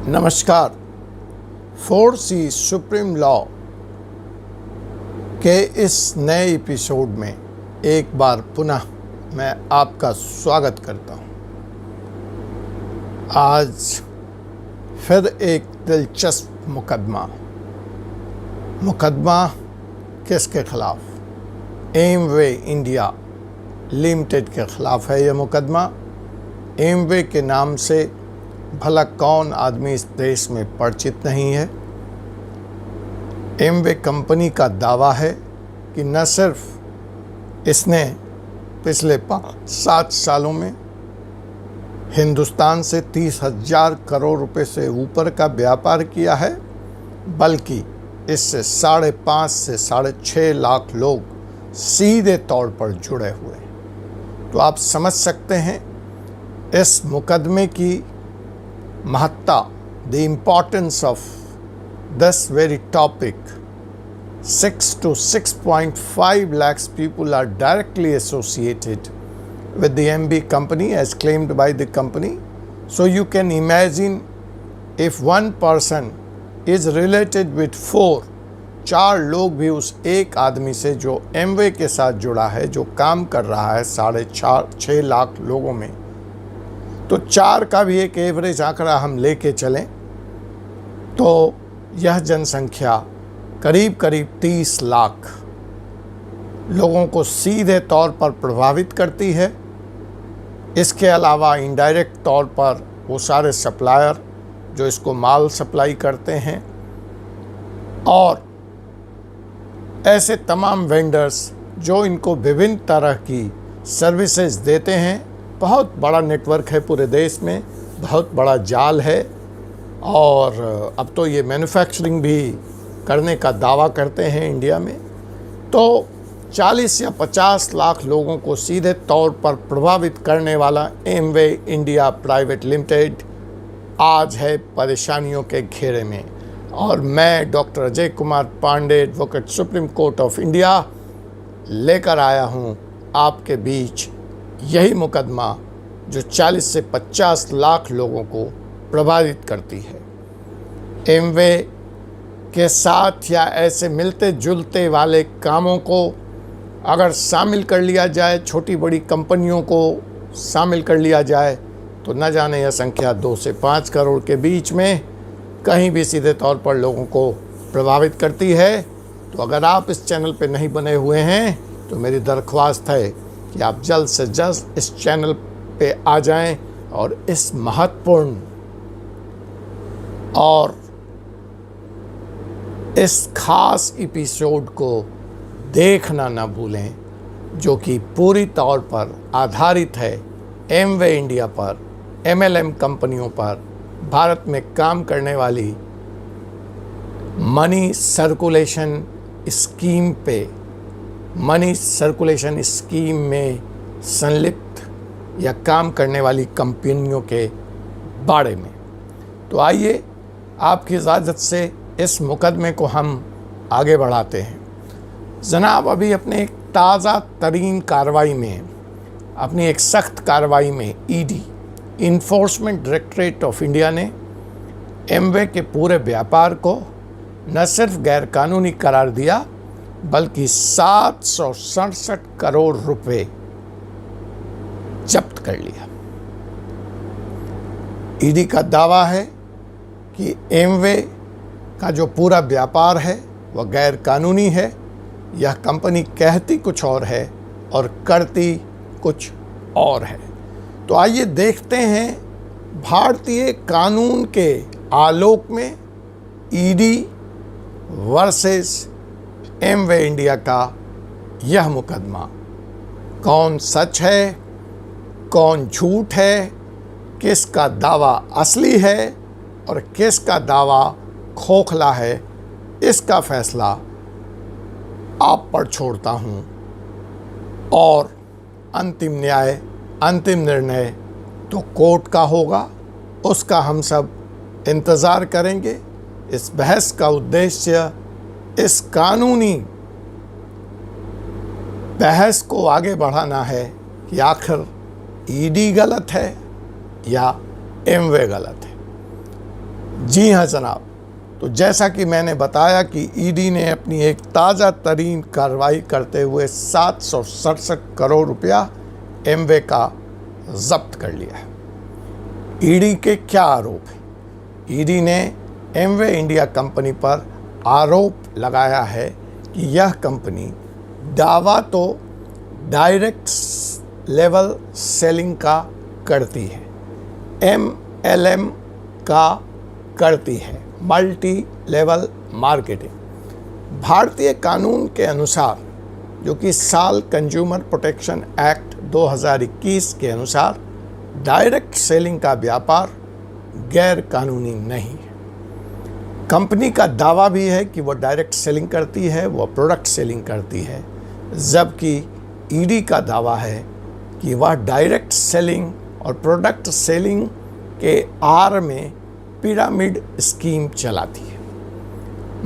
नमस्कार। 4C supreme law के इस नए एपिसोड में एक बार पुनः मैं आपका स्वागत करता हूं। आज फिर एक दिलचस्प मुकदमा किसके खिलाफ? एमवे इंडिया लिमिटेड के खिलाफ है यह मुकदमा। एमवे के नाम से भला कौन आदमी इस देश में परिचित नहीं है। एमवे कंपनी का दावा है कि न सिर्फ इसने पिछले 7 सालों में हिंदुस्तान से 30,000 करोड़ रुपए से ऊपर का व्यापार किया है, बल्कि इससे 5.5 से 6.5 लाख लोग सीधे तौर पर जुड़े हुए हैं। तो आप समझ सकते हैं इस मुकदमे की महत्ता, the importance of this very topic. 6 to 6.5 lakhs people are directly associated with the MB company as claimed by the company. So you can imagine if one person is related with 4 लोग भी उस एक आदमी से जो Amway के साथ जुड़ा है, जो काम कर रहा है 6.5 लाख लोगों में, तो 4 का भी एक एवरेज आंकड़ा हम लेके चलें तो यह जनसंख्या करीब 30 लाख लोगों को सीधे तौर पर प्रभावित करती है। इसके अलावा इनडायरेक्ट तौर पर वो सारे सप्लायर जो इसको माल सप्लाई करते हैं और ऐसे तमाम वेंडर्स जो इनको विभिन्न तरह की सर्विसेज देते हैं। बहुत बड़ा नेटवर्क है पूरे देश में, बहुत बड़ा जाल है और अब तो ये मैन्युफैक्चरिंग भी करने का दावा करते हैं इंडिया में। तो 40 या 50 लाख लोगों को सीधे तौर पर प्रभावित करने वाला एमवे इंडिया प्राइवेट लिमिटेड आज है परेशानियों के घेरे में। और मैं doctor Ajay Kumar Pandey, advocate supreme court of India, लेकर आया हूँ आपके बीच यही मुकदमा जो 40 से 50 लाख लोगों को प्रभावित करती है। एमवे के साथ या ऐसे मिलते जुलते वाले कामों को अगर शामिल कर लिया जाए, छोटी बड़ी कंपनियों को शामिल कर लिया जाए, तो न जाने यह संख्या 2 से 5 करोड़ के बीच में कहीं भी सीधे तौर पर लोगों को प्रभावित करती है। तो अगर आप इस चैनल पे नहीं बने हुए हैं तो मेरी दरख्वास्त है कि आप जल्द से जल्द इस चैनल पे आ जाएं और इस महत्वपूर्ण और इस खास एपिसोड को देखना ना भूलें, जो कि पूरी तौर पर आधारित है एमवे इंडिया पर, एमएलएम कंपनियों पर, भारत में काम करने वाली मनी सर्कुलेशन स्कीम पे, मनी सर्कुलेशन स्कीम में संलिप्त या काम करने वाली कंपनियों के बारे में। तो आइए आपकी इजाज़त से इस मुकदमे को हम आगे बढ़ाते हैं। जनाब, अभी अपने एक ताज़ा तरीन कार्रवाई में, अपनी एक सख्त कार्रवाई में ED, enforcement directorate of India ने एमवे के पूरे व्यापार को न सिर्फ गैरकानूनी करार दिया, बल्कि 767 करोड़ रुपए जब्त कर लिया। ईडी का दावा है कि एमवे का जो पूरा व्यापार है वह गैर कानूनी है। यह कंपनी कहती कुछ और है और करती कुछ और है। तो आइए देखते हैं भारतीय कानून के आलोक में ईडी वर्सेस एमवे इंडिया का यह मुकदमा कौन सच है, कौन झूठ है, किसका दावा असली है और किसका दावा खोखला है, इसका फैसला आप पर छोड़ता हूँ। और अंतिम न्याय, अंतिम निर्णय तो कोर्ट का होगा, उसका हम सब इंतज़ार करेंगे। इस बहस का उद्देश्य इस कानूनी बहस को आगे बढ़ाना है कि आखिर ईडी गलत है या एमवे गलत है। जी हाँ जनाब, तो जैसा कि मैंने बताया कि ईडी ने अपनी एक ताज़ा तरीन कार्रवाई करते हुए 767 करोड़ रुपया एमवे का जब्त कर लिया है। ईडी के क्या आरोप हैं? ईडी ने एमवे इंडिया कंपनी पर आरोप लगाया है कि यह कंपनी दावा तो डायरेक्ट लेवल सेलिंग का करती है, MLM का करती है, मल्टी लेवल मार्केटिंग। भारतीय कानून के अनुसार, जो कि साल कंज्यूमर प्रोटेक्शन एक्ट 2021 के अनुसार डायरेक्ट सेलिंग का व्यापार गैर कानूनी नहीं है। कंपनी का दावा भी है कि वह डायरेक्ट सेलिंग करती है, वह प्रोडक्ट सेलिंग करती है, जबकि ईडी का दावा है कि वह डायरेक्ट सेलिंग और प्रोडक्ट सेलिंग के आड़ में पिरामिड स्कीम चलाती है।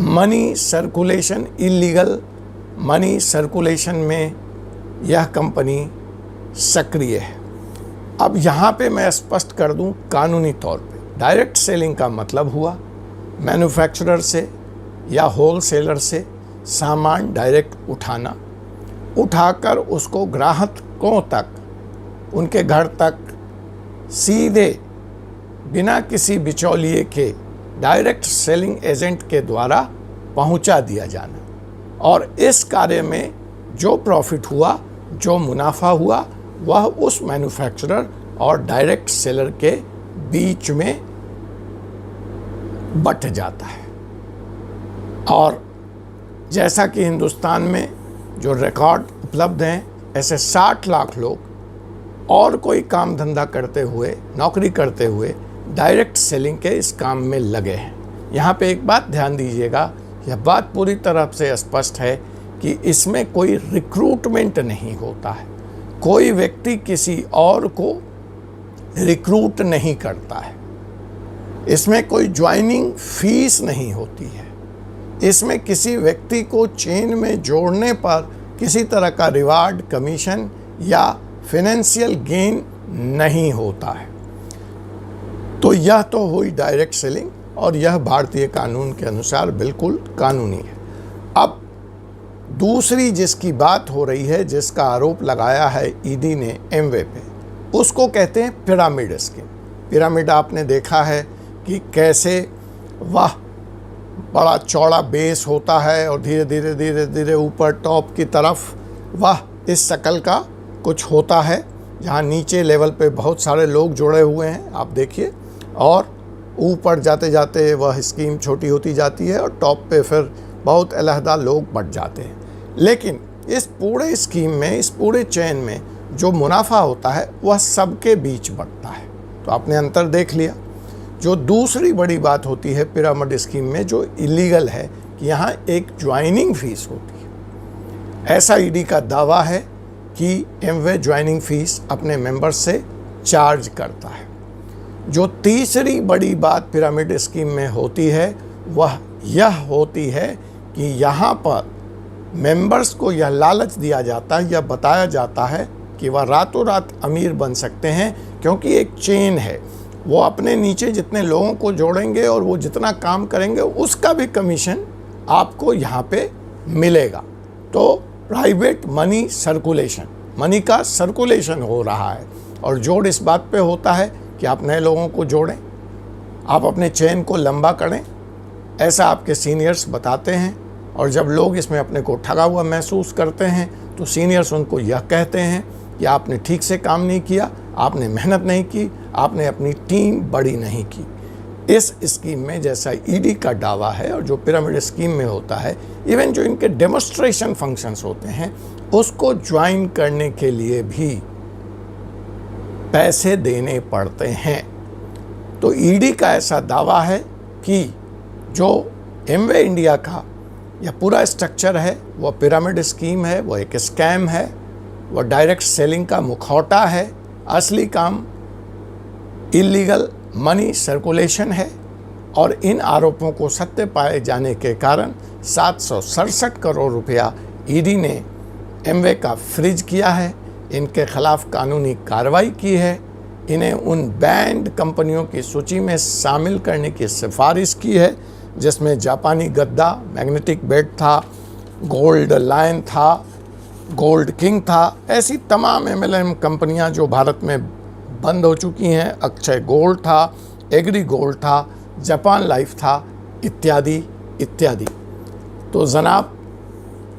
Money circulation, illegal money circulation में यह कंपनी सक्रिय है। अब यहाँ पे मैं स्पष्ट कर दूँ, कानूनी तौर पे डायरेक्ट सेलिंग का मतलब हुआ मैन्युफैक्चरर से या होलसेलर से सामान डायरेक्ट उठाकर उसको ग्राहकों तक, उनके घर तक सीधे बिना किसी बिचौलिए के डायरेक्ट सेलिंग एजेंट के द्वारा पहुंचा दिया जाना, और इस कार्य में जो प्रॉफिट हुआ, जो मुनाफा हुआ, वह उस मैन्युफैक्चरर और डायरेक्ट सेलर के बीच में बंट जाता है। और जैसा कि हिंदुस्तान में जो रिकॉर्ड उपलब्ध हैं, ऐसे 60 लाख लोग और कोई काम धंधा करते हुए, नौकरी करते हुए डायरेक्ट सेलिंग के इस काम में लगे हैं। यहाँ पे एक बात ध्यान दीजिएगा, यह बात पूरी तरह से स्पष्ट है कि इसमें कोई रिक्रूटमेंट नहीं होता है, कोई व्यक्ति किसी और को रिक्रूट नहीं करता है, इसमें कोई ज्वाइनिंग फीस नहीं होती है, इसमें किसी व्यक्ति को चेन में जोड़ने पर किसी तरह का रिवार्ड, कमीशन या फाइनेंशियल गेन नहीं होता है। तो यह तो हुई डायरेक्ट सेलिंग, और यह भारतीय कानून के अनुसार बिल्कुल कानूनी है। अब दूसरी जिसकी बात हो रही है, जिसका आरोप लगाया है ईडी ने एमवे पे, उसको कहते हैं पिरामिड स्कीम। पिरामिड आपने देखा है कि कैसे वह बड़ा चौड़ा बेस होता है और धीरे धीरे ऊपर टॉप की तरफ वह इस शक्ल का कुछ होता है, जहाँ नीचे लेवल पे बहुत सारे लोग जुड़े हुए हैं, आप देखिए, और ऊपर जाते जाते वह स्कीम छोटी होती जाती है और टॉप पे फिर बहुत अलहदा लोग बट जाते हैं। लेकिन इस पूरे स्कीम में, इस पूरे चेन में जो मुनाफा होता है वह सबके बीच बंटता है। तो आपने अंतर देख लिया। जो दूसरी बड़ी बात होती है पिरामिड स्कीम में, जो इलीगल है, कि यहाँ एक ज्वाइनिंग फीस होती है। ऐसा ईडी का दावा है कि एमवे ज्वाइनिंग फीस अपने मेंबर से चार्ज करता है। जो तीसरी बड़ी बात पिरामिड स्कीम में होती है वह यह होती है कि यहाँ पर मेंबर्स को यह लालच दिया जाता है, यह बताया जाता है कि वह रातों रात अमीर बन सकते हैं, क्योंकि एक चेन है, वो अपने नीचे जितने लोगों को जोड़ेंगे और वो जितना काम करेंगे उसका भी कमीशन आपको यहाँ पे मिलेगा। तो प्राइवेट मनी सर्कुलेशन, मनी का सर्कुलेशन हो रहा है, और जोड़ इस बात पे होता है कि आप नए लोगों को जोड़ें, आप अपने चेन को लंबा करें, ऐसा आपके सीनियर्स बताते हैं। और जब लोग इसमें अपने को ठगा हुआ महसूस करते हैं तो सीनियर्स उनको यह कहते हैं कि आपने ठीक से काम नहीं किया, आपने मेहनत नहीं की, आपने अपनी टीम बड़ी नहीं की। इस स्कीम में, जैसा ईडी का दावा है और जो पिरामिड स्कीम में होता है, इवन जो इनके डेमोन्स्ट्रेशन फंक्शंस होते हैं उसको ज्वाइन करने के लिए भी पैसे देने पड़ते हैं। तो ईडी का ऐसा दावा है कि जो एमवे इंडिया का यह पूरा स्ट्रक्चर है वह पिरामिड स्कीम है, वह एक स्कैम है, वह डायरेक्ट सेलिंग का मुखौटा है, असली काम इलीगल मनी सर्कुलेशन है। और इन आरोपों को सत्य पाए जाने के कारण 767 करोड़ रुपया ईडी ने एमवे का फ्रीज किया है, इनके खिलाफ कानूनी कार्रवाई की है। इन्हें उन बैंड कंपनियों की सूची में शामिल करने की सिफारिश की है जिसमें जापानी गद्दा, मैग्नेटिक बेड था, गोल्ड लायन था, गोल्ड किंग था। ऐसी तमाम MLM कंपनियां जो भारत में बंद हो चुकी हैं, अक्षय गोल्ड था, एग्री गोल्ड था, जापान लाइफ था, इत्यादि इत्यादि। तो जनाब,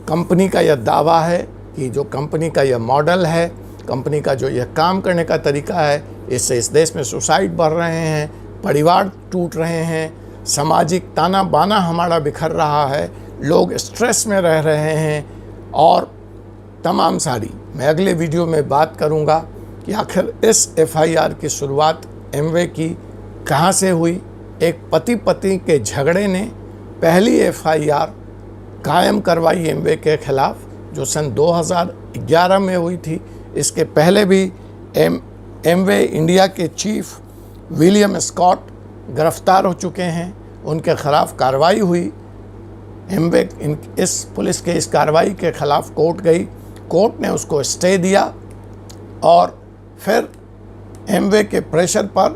कंपनी का यह दावा है कि जो कंपनी का यह मॉडल है, कंपनी का जो यह काम करने का तरीका है, इससे इस देश में सुसाइड बढ़ रहे हैं, परिवार टूट रहे हैं, सामाजिक ताना बाना हमारा बिखर रहा है, लोग स्ट्रेस में रह रहे हैं और तमाम सारी। मैं अगले वीडियो में बात करूंगा कि आखिर इस FIR की शुरुआत एमवे की कहां से हुई। एक पति पत्नी के झगड़े ने पहली FIR कायम करवाई एमवे के खिलाफ, जो सन 2011 में हुई थी। इसके पहले भी एमवे इंडिया के चीफ विलियम स्कॉट गिरफ्तार हो चुके हैं, उनके खिलाफ कार्रवाई हुई। एमवे इस पुलिस के इस कार्रवाई के खिलाफ कोर्ट गई, कोर्ट ने उसको स्टे दिया और फिर एमवे के प्रेशर पर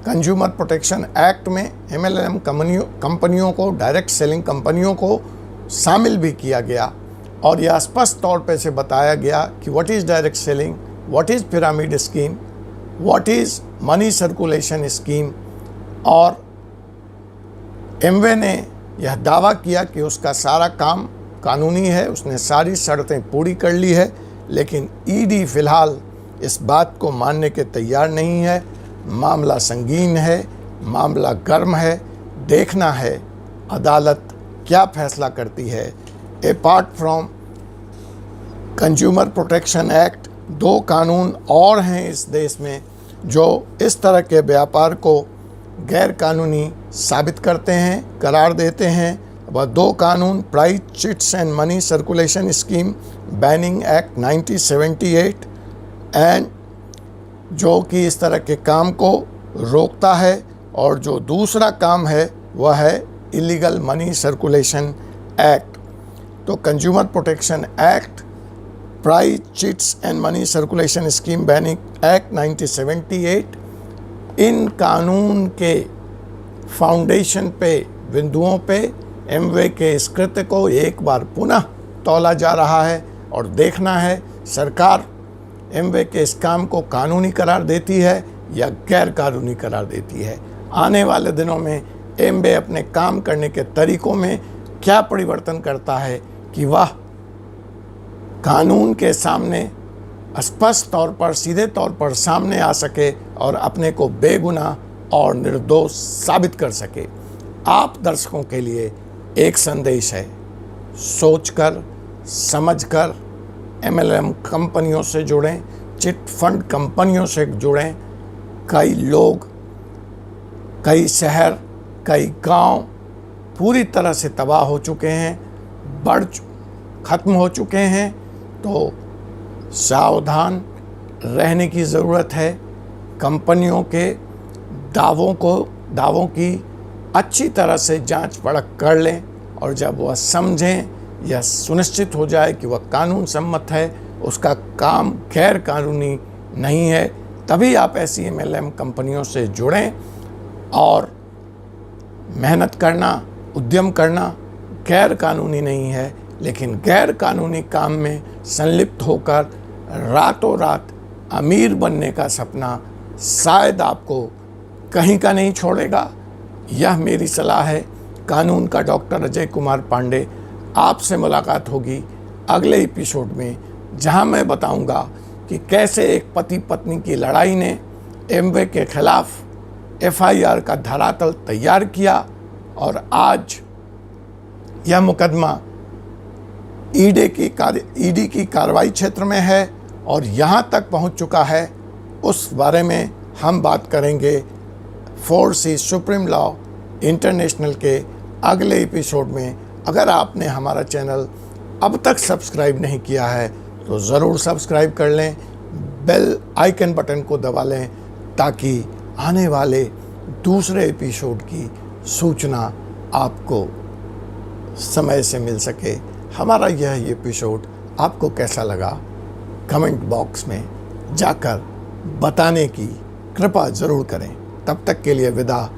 कंज्यूमर प्रोटेक्शन एक्ट में MLM कंपनियों को, डायरेक्ट सेलिंग कंपनियों को शामिल भी किया गया और यह स्पष्ट तौर पे से बताया गया कि what is direct selling, what is pyramid scheme, what is money circulation scheme. और एमवे ने यह दावा किया कि उसका सारा काम कानूनी है, उसने सारी शर्तें पूरी कर ली है, लेकिन ईडी फिलहाल इस बात को मानने के तैयार नहीं है। मामला संगीन है, मामला गर्म है, देखना है अदालत क्या फैसला करती है। Apart from consumer protection act, 2 कानून और हैं इस देश में जो इस तरह के व्यापार को गैर कानूनी साबित करते हैं, करार देते हैं। वह 2 कानून, price chits and money circulation scheme banning act 1978 and जो कि इस तरह के काम को रोकता है, और जो दूसरा काम है वह है इलीगल मनी सर्कुलेशन एक्ट। तो consumer protection act, price chits and money circulation scheme banning act 1978, इन कानून के फाउंडेशन पे, बिंदुओं पे एमवे के इस कृत्य को एक बार पुनः तौला जा रहा है और देखना है सरकार एमवे के इस काम को कानूनी करार देती है या गैर कानूनी करार देती है। आने वाले दिनों में एमवे अपने काम करने के तरीकों में क्या परिवर्तन करता है कि वह कानून के सामने स्पष्ट तौर पर, सीधे तौर पर सामने आ सके और अपने को बेगुनाह और निर्दोष साबित कर सके। आप दर्शकों के लिए एक संदेश है, सोचकर समझकर MLM कंपनियों से जुड़ें, चिट फंड कंपनियों से जुड़ें। कई लोग, कई शहर, कई गांव पूरी तरह से तबाह हो चुके हैं, ख़त्म हो चुके हैं। तो सावधान रहने की ज़रूरत है। कंपनियों के दावों की अच्छी तरह से जांच परख कर लें और जब वह समझें या सुनिश्चित हो जाए कि वह कानून सम्मत है, उसका काम गैर कानूनी नहीं है, तभी आप ऐसी MLM कंपनियों से जुड़ें। और मेहनत करना, उद्यम करना गैर कानूनी नहीं है, लेकिन गैर कानूनी काम में संलिप्त होकर रातों रात अमीर बनने का सपना शायद आपको कहीं का नहीं छोड़ेगा। यह मेरी सलाह है। कानून का डॉक्टर अजय कुमार पांडे। आपसे मुलाकात होगी अगले एपिसोड में, जहां मैं बताऊंगा कि कैसे एक पति पत्नी की लड़ाई ने एमवे के खिलाफ FIR का धरातल तैयार किया और आज यह मुकदमा ईडी की कार्रवाई क्षेत्र में है और यहां तक पहुंच चुका है। उस बारे में हम बात करेंगे 4C सुप्रीम लॉ इंटरनेशनल के अगले एपिसोड में। अगर आपने हमारा चैनल अब तक सब्सक्राइब नहीं किया है तो ज़रूर सब्सक्राइब कर लें, बेल आइकन बटन को दबा लें ताकि आने वाले दूसरे एपिसोड की सूचना आपको समय से मिल सके। हमारा यह एपिसोड आपको कैसा लगा कमेंट बॉक्स में जाकर बताने की कृपा ज़रूर करें। तब तक के लिए विदा।